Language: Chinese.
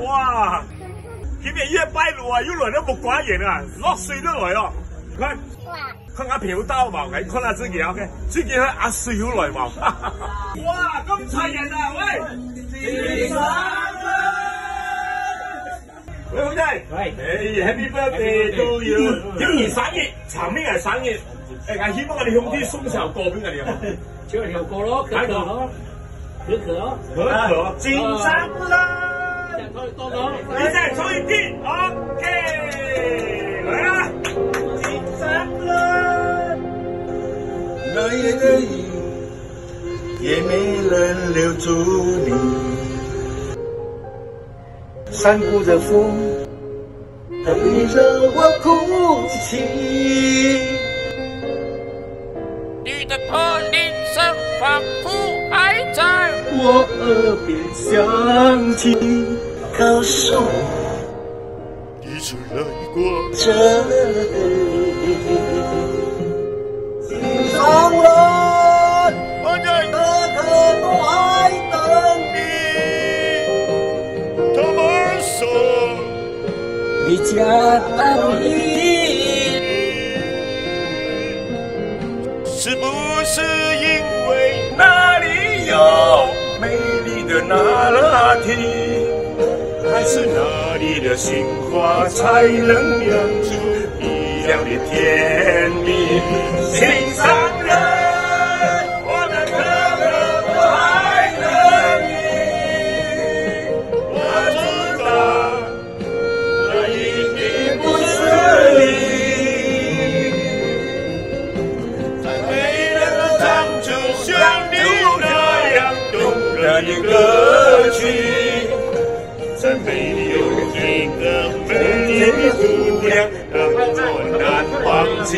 哇！今日月拜六啊，又来到木瓜园啊，落水都来哦。看，看下票刀嘛，你看下自己 OK， 最近阿水又来嘛。哇，咁齊人啊，喂！生日！喂，兄弟，喂，誒 ，Happy birthday to you！ 今年生日，長命係生日，我希望我哋兄弟送首歌俾我哋啊！唱條歌咯，可可咯，可可，金山啦！你再抽一滴 ，OK， 来啊！金山啦！那夜的雨也没人留住你，山谷的风，它逼着我哭泣。你的破铃声仿佛还在我耳边响起，告诉我你曾来过这里。心上人，我在可可都还等你。他们说你家到你。是不是因为那里有美丽的那拉提，还是那里的杏花才能酿出一样的甜蜜？心上人，我的可可都还等你。我知道那一定不是你。的歌曲，在美里有一个美丽的姑娘，让我难忘记。